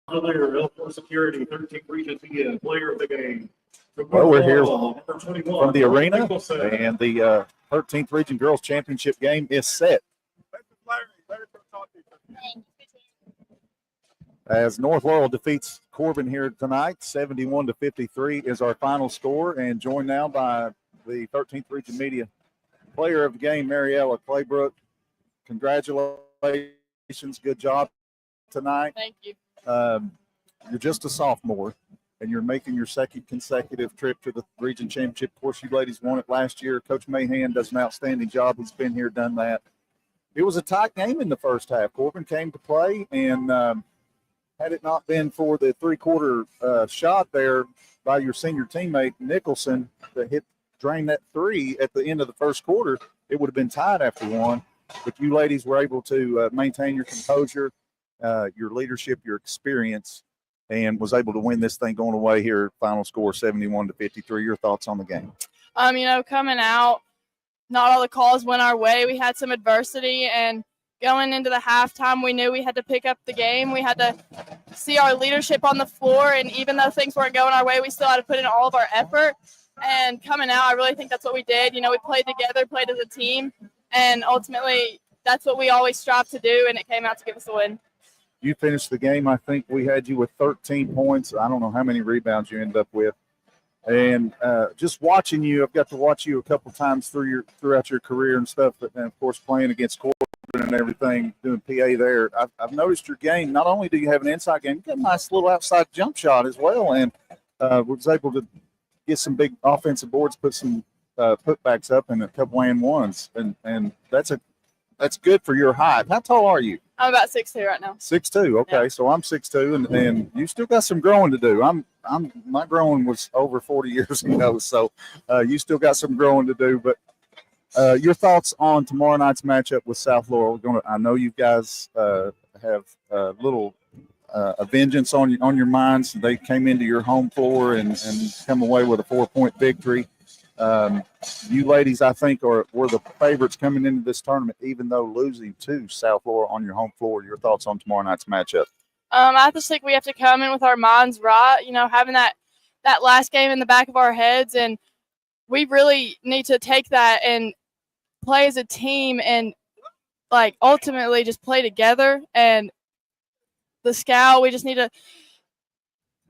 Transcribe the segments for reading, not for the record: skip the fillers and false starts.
Laurel for security, 13th Region Media Player of the Game. Well, we're here number 21, from the arena, Nicholson. and the 13th Region Girls Championship game is set. As North Laurel defeats Corbin here tonight, 71-53 is our final score, and joined now by the 13th Region Media Player of the Game, Mariella Claybrook. Congratulations, good job tonight. Thank you. You're just a sophomore, and you're making your second consecutive trip to the region championship. Of course, you ladies won it last year. Coach Mahan does an outstanding job. He's been here, done that. It was a tight game in the first half. Corbin came to play, and had it not been for the three-quarter shot there by your senior teammate Nicholson that drained that three at the end of the first quarter, it would have been tied after one. But you ladies were able to maintain your composure, your leadership, your experience, and was able to win this thing going away here. Final score 71-53. Your thoughts on the game? Coming out, not all the calls went our way. We had some adversity, and going into the halftime, we knew we had to pick up the game. We had to see our leadership on the floor, and even though things weren't going our way, we still had to put in all of our effort. And coming out, I really think that's what we did. We played together, played as a team, and ultimately that's what we always strive to do, and it came out to give us a win. You finished the game, I think we had you with 13 points. I don't know how many rebounds you ended up with. And just watching you, I've got to watch you a couple times throughout your career and stuff, and of course playing against Corbin and everything, doing PA there. I've noticed your game. Not only do you have an inside game, you got a nice little outside jump shot as well, and was able to get some big offensive boards, put some putbacks up, and a couple and ones, and that's good for your height. How tall are you? I'm about 6'2" right now. 6'2", okay. Yeah. So I'm 6'2", and you still got some growing to do. My growing was over 40 years ago, so you still got some growing to do. But your thoughts on tomorrow night's matchup with South Laurel? I know you guys have a little a vengeance on your minds. They came into your home floor and come away with a 4-point victory. You ladies, I think, were the favorites coming into this tournament, even though losing to South Laurel on your home floor. Your thoughts on tomorrow night's matchup? I just think we have to come in with our minds right, having that last game in the back of our heads, and we really need to take that and play as a team and, ultimately just play together. And the scout, we just need to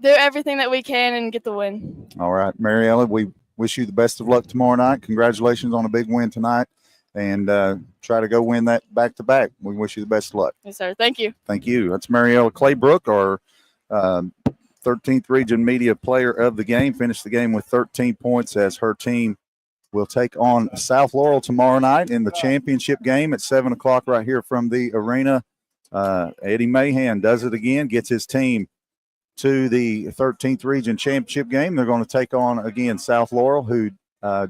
do everything that we can and get the win. All right, Mariella, we wish you the best of luck tomorrow night. Congratulations on a big win tonight, and try to go win that back-to-back. We wish you the best of luck. Yes, sir. Thank you. Thank you. That's Mariella Claybrook, our 13th Region Media Player of the Game. Finished the game with 13 points as her team will take on South Laurel tomorrow night in the championship game at 7 o'clock right here from the arena. Eddie Mahan does it again, gets his team to the 13th Region Championship game. They're going to take on, again, South Laurel, who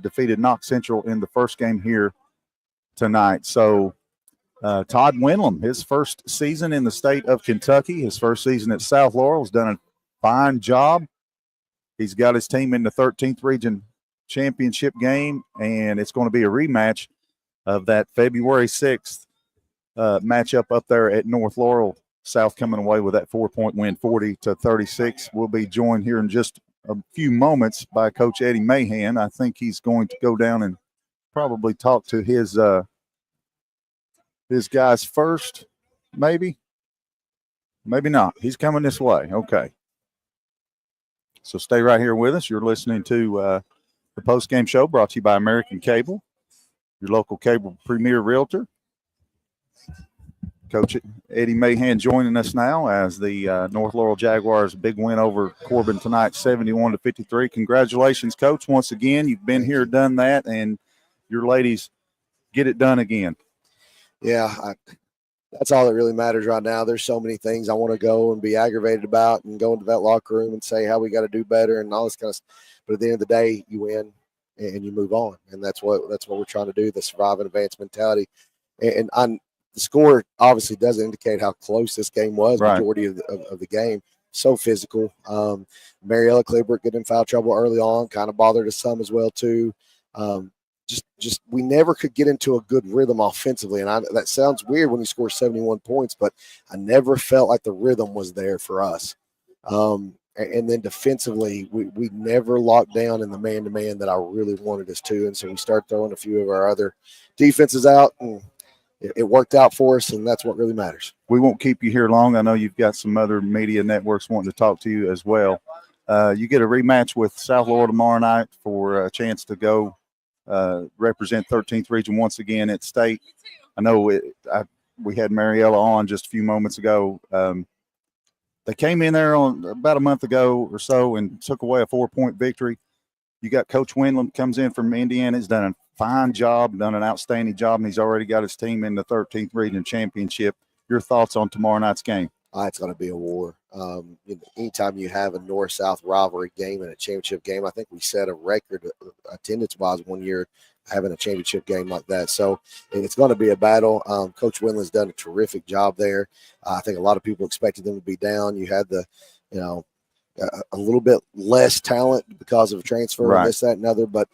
defeated Knox Central in the first game here tonight. So Todd Winlam, his first season in the state of Kentucky, his first season at South Laurel, has done a fine job. He's got his team in the 13th Region Championship game, and it's going to be a rematch of that February 6th matchup up there at North Laurel. South coming away with that 4-point win, 40-36. We'll be joined here in just a few moments by Coach Eddie Mahan. I think he's going to go down and probably talk to his guys first, maybe not. He's coming this way. Okay. So stay right here with us. You're listening to the post-game show brought to you by American Cable, your local cable premier realtor. Coach Eddie Mahan joining us now as the North Laurel Jaguars' big win over Corbin tonight, 71-53. Congratulations, Coach. Once again, you've been here, done that, and your ladies get it done again. Yeah, that's all that really matters right now. There's so many things I want to go and be aggravated about and go into that locker room and say how we got to do better and all this kind of stuff. But at the end of the day, you win and you move on, and that's what we're trying to do, the survive and advance mentality. And the score obviously doesn't indicate how close this game was, right. Majority of the game. So physical. Mariella Claybrook getting in foul trouble early on, kind of bothered us some as well, too. just we never could get into a good rhythm offensively. And that sounds weird when you score 71 points, but I never felt like the rhythm was there for us. And then defensively, we never locked down in the man-to-man that I really wanted us to. And so we started throwing a few of our other defenses out, and it worked out for us, and that's what really matters. We won't keep you here long. I know you've got some other media networks wanting to talk to you as well. You get a rematch with South Laurel tomorrow night for a chance to go represent 13th Region once again at state. I know we had Mariella on just a few moments ago. They came in there on about a month ago or so and took away a 4-point victory. You got Coach Windlam comes in from Indiana. He's done a fine job, done an outstanding job, and he's already got his team in the 13th Region Championship. Your thoughts on tomorrow night's game? It's going to be a war. Anytime you have a north-south rivalry game and a championship game, I think we set a record attendance-wise one year having a championship game like that. So it's going to be a battle. Coach Windlam's done a terrific job there. I think a lot of people expected them to be down. You had a little bit less talent because of transfer and this, that, and other. But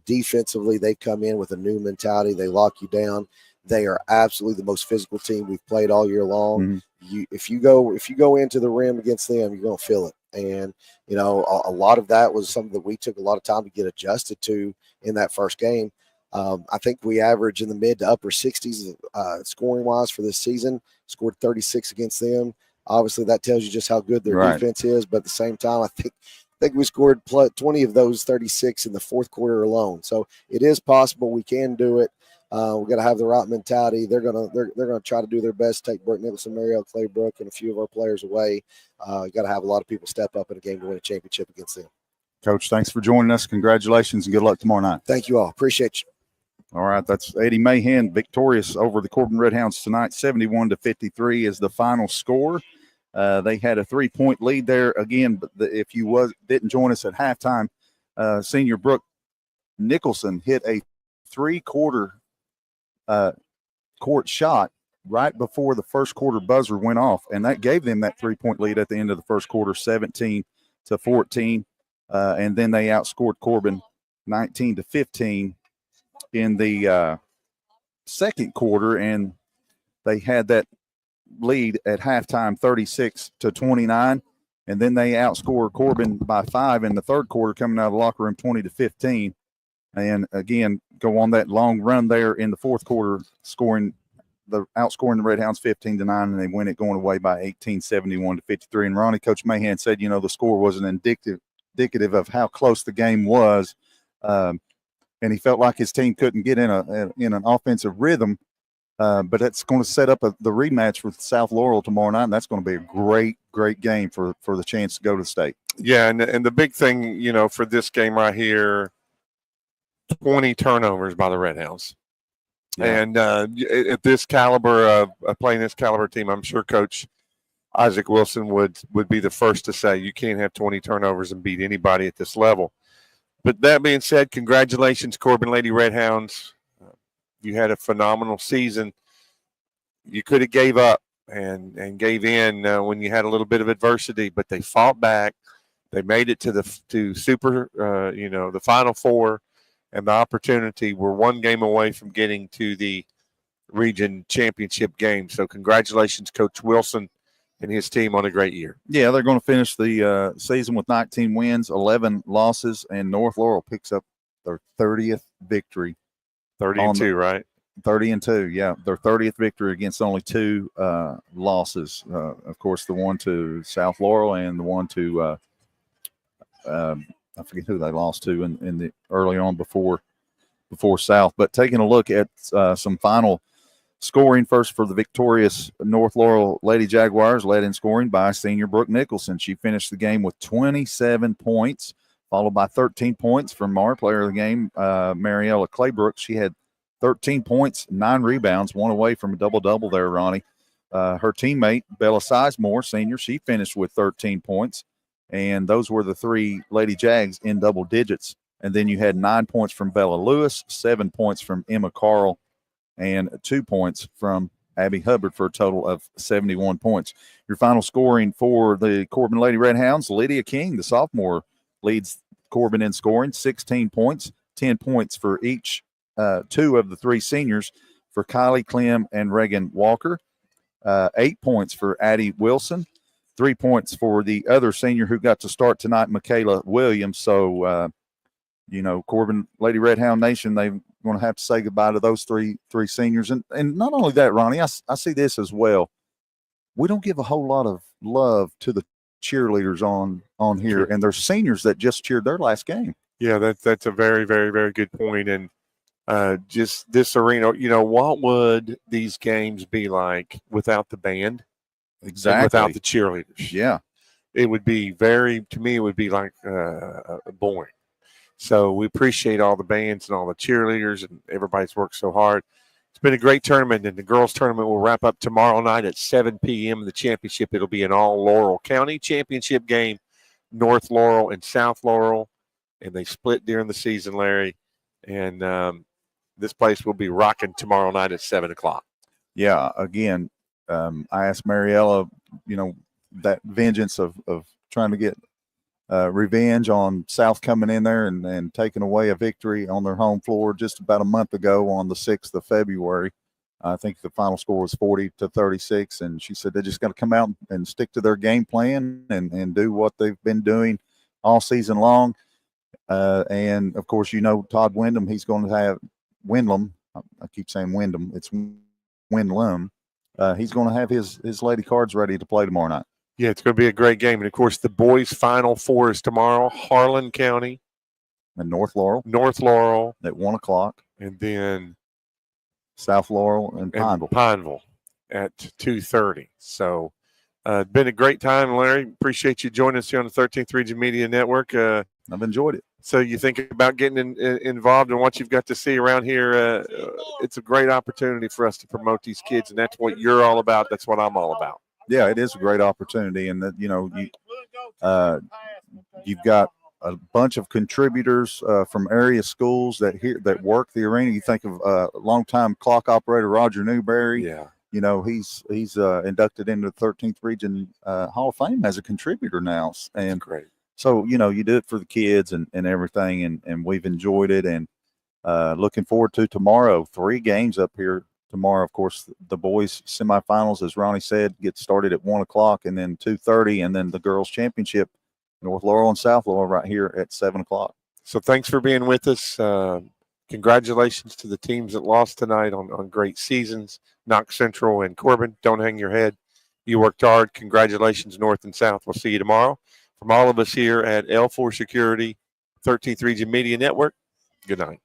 defensively, they come in with a new mentality. They lock you down. They are absolutely the most physical team we've played all year long. Mm-hmm. If you go into the rim against them, you're going to feel it. And a lot of that was something that we took a lot of time to get adjusted to in that first game. I think we average in the mid to upper 60s scoring wise for this season. Scored 36 against them. Obviously, that tells you just how good their defense is. But at the same time, I think we scored 20 of those 36 in the fourth quarter alone. So it is possible we can do it. We got to have the right mentality. They're gonna try to do their best to take Burke Nicholson, Mariel Claybrook, and a few of our players away. Got to have a lot of people step up in a game to win a championship against them. Coach, thanks for joining us. Congratulations and good luck tomorrow night. Thank you all. Appreciate you. All right, that's Eddie Mahan victorious over the Corbin Redhounds tonight. 71-53 is the final score. They had a 3-point lead there again, but if you didn't join us at halftime, senior Brooke Nicholson hit a 3-quarter court shot right before the first quarter buzzer went off, and that gave them that 3-point lead at the end of the first quarter, 17-14, and then they outscored Corbin 19-15 in the second quarter, and they had that lead at halftime 36-29, and then they outscored Corbin by 5 in the third quarter, coming out of the locker room 20-15, and again go on that long run there in the fourth quarter, outscoring the Redhounds 15-9, and they win it going away by 18, 71-53. And Ronnie, Coach Mahan said, the score wasn't indicative of how close the game was, and he felt like his team couldn't get in an offensive rhythm. But that's going to set up the rematch with South Laurel tomorrow night, and that's going to be a great game for the chance to go to the state. Yeah, and the big thing, for this game right here, 20 turnovers by the Redhounds. Yeah. And at this caliber of playing this caliber team, I'm sure Coach Isaac Wilson would be the first to say you can't have 20 turnovers and beat anybody at this level. But that being said, congratulations, Corbin Lady Redhounds. You had a phenomenal season. You could have gave up and gave in when you had a little bit of adversity, but they fought back. They made it to the Final Four, and the opportunity. We're one game away from getting to the region championship game. So congratulations, Coach Wilson and his team on a great year. Yeah, they're going to finish the season with 19 wins, 11 losses, and North Laurel picks up their 30th victory. 30-2, right? 30-2, yeah. Their 30th victory against only 2 losses. Of course, the one to South Laurel and the one to I forget who they lost to in the early on before South. But taking a look at some final scoring first for the victorious North Laurel Lady Jaguars, led in scoring by senior Brooke Nicholson. She finished the game with 27 points, followed by 13 points from our player of the game, Mariella Claybrook. She had 13 points, 9 rebounds, one away from a double-double there, Ronnie. Her teammate, Bella Sizemore, senior, she finished with 13 points, and those were the 3 Lady Jags in double digits. And then you had 9 points from Bella Lewis, 7 points from Emma Carl, and 2 points from Abby Hubbard for a total of 71 points. Your final scoring for the Corbin Lady Redhounds, Lydia King, the sophomore, leads Corbin in scoring, 16 points, 10 points for each 2 of the 3 seniors for Kylie Clem and Reagan Walker. 8 points for Addie Wilson. 3 points for the other senior who got to start tonight, Michaela Williams. So, Corbin Lady Red Hound Nation, they're going to have to say goodbye to those three seniors. And not only that, Ronnie, I see this as well. We don't give a whole lot of love to the cheerleaders on here, Sure. and there's seniors that just cheered their last game. Yeah, that's a very, very, very good point. And just this arena, what would these games be like without the band? Exactly. And without the cheerleaders? Yeah. It would be to me, it would be like boring. So we appreciate all the bands and all the cheerleaders and everybody's worked so hard. It's been a great tournament, and the girls' tournament will wrap up tomorrow night at 7 p.m. The championship, it'll be an all Laurel County championship game, North Laurel and South Laurel, and they split during the season, Larry. And this place will be rocking tomorrow night at 7 o'clock. Yeah, again, I asked Mariella, that vengeance of trying to get revenge on South coming in there and taking away a victory on their home floor just about a month ago on the 6th of February. I think the final score was 40-36, and she said they just got to come out and stick to their game plan and do what they've been doing all season long. And, of course, Todd Wyndham, he's going to have Windlam. I keep saying Wyndham. It's Windlam. He's going to have his Lady Cards ready to play tomorrow night. Yeah, it's going to be a great game. And, of course, the boys' Final Four is tomorrow, Harlan County. And North Laurel. At 1 o'clock. And then South Laurel and Pineville at 2:30. So it's been a great time, Larry. Appreciate you joining us here on the 13th Region Media Network. I've enjoyed it. So you think about getting involved in what you've got to see around here. It's a great opportunity for us to promote these kids, and that's what you're all about. That's what I'm all about. Yeah, it is a great opportunity, and that you've got a bunch of contributors from area schools that work the arena. You think of longtime clock operator Roger Newberry. Yeah, he's inducted into the 13th Region Hall of Fame as a contributor now, and great. So you do it for the kids and everything, and we've enjoyed it, and looking forward to tomorrow. 3 games up here tomorrow. Of course, the boys semifinals, as Ronnie said, get started at 1 o'clock, and then 2:30, and then the girls championship, North Laurel and South Laurel, right here at 7 o'clock. So thanks for being with us. Congratulations to the teams that lost tonight on great seasons. Knox Central and Corbin, don't hang your head. You worked hard. Congratulations, North and South. We'll see you tomorrow. From all of us here at L4 Security, 13th Region Media Network, good night.